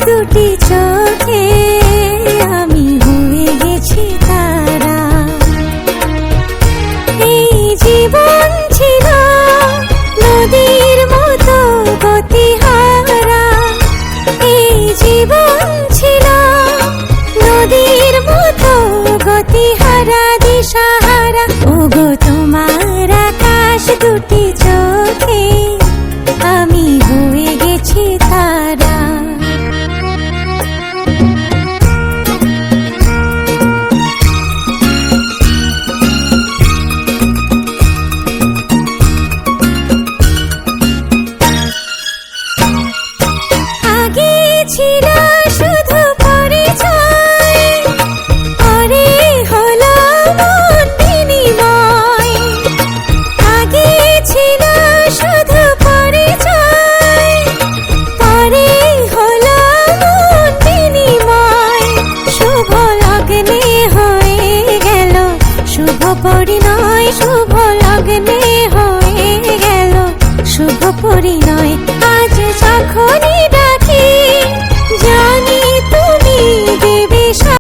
দুটি চোখে আমি হয়ে গেছি তারা। এই জীবন ছিল নদীর মতো গতিহারা, এই জীবন ছিল নদীর মতো গতিহারা দিশাহারা। ওগো তোমার আকাশ দুটি